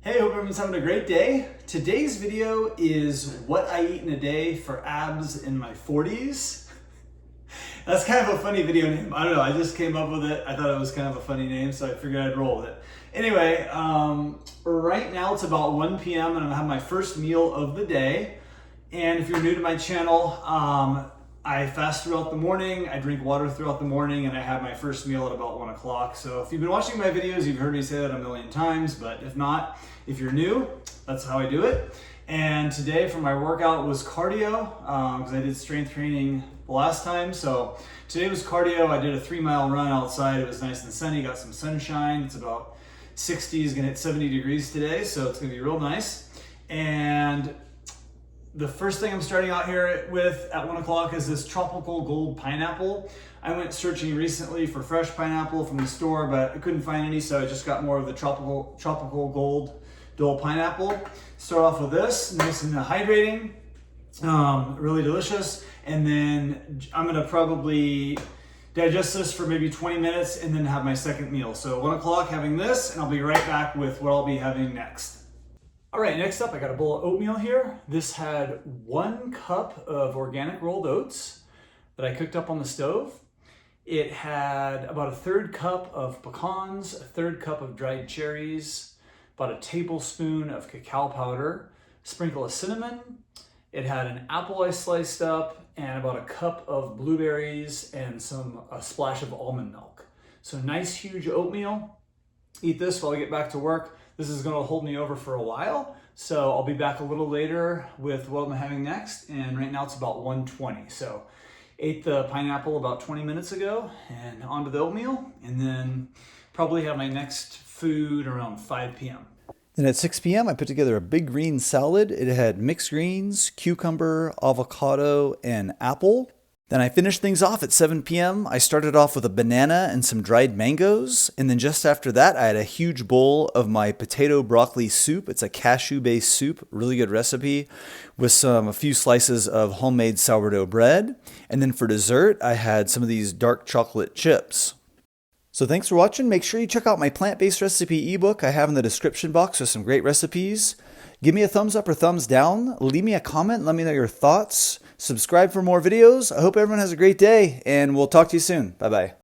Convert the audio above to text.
Hey, hope everyone's having a great day. Today's video is what I eat in a day for abs in my 40s. That's kind of a funny video name. I don't know, I just came up with it. I thought it was kind of a funny name, so I figured I'd roll with it. Anyway, right now it's about 1 p.m. and I'm gonna have my first meal of the day. And if you're new to my channel, I fast throughout the morning, I drink water throughout the morning, and I have my first meal at about 1 o'clock. So if you've been watching my videos, you've heard me say that a million times, but if not, if you're new, that's how I do it. And today for my workout was cardio, because I did strength training the last time. So today was cardio. I did a 3-mile run outside. It was nice and sunny, got some sunshine. It's about 60, gonna hit 70 degrees today, so it's gonna be real nice. And the first thing I'm starting out here with at 1 o'clock is this tropical gold pineapple. I went searching recently for fresh pineapple from the store, but I couldn't find any, so I just got more of the tropical gold Dole pineapple. Start off with this, nice and hydrating, really delicious. And then I'm gonna probably digest this for maybe 20 minutes and then have my second meal. So 1 o'clock having this, and I'll be right back with what I'll be having next. All right, next up, I got a bowl of oatmeal here. This had 1 cup of organic rolled oats that I cooked up on the stove. It had about a 1/3 cup of pecans, a 1/3 cup of dried cherries, about a tablespoon of cacao powder, sprinkle of cinnamon. It had an apple I sliced up and about a cup of blueberries and a splash of almond milk. So nice, huge oatmeal. Eat this while I get back to work. This is gonna hold me over for a while, so I'll be back a little later with what I'm having next, and right now it's about 1:20. So ate the pineapple about 20 minutes ago, and onto the oatmeal, and then probably have my next food around 5 p.m. Then at 6 p.m. I put together a big green salad. It had mixed greens, cucumber, avocado, and apple. Then I finished things off at 7 p.m. I started off with a banana and some dried mangoes. And then just after that, I had a huge bowl of my potato broccoli soup. It's a cashew-based soup, really good recipe, with a few slices of homemade sourdough bread. And then for dessert, I had some of these dark chocolate chips. So thanks for watching. Make sure you check out my plant-based recipe ebook I have in the description box with some great recipes. Give me a thumbs up or thumbs down. Leave me a comment. Let me know your thoughts. Subscribe for more videos. I hope everyone has a great day, and we'll talk to you soon. Bye-bye.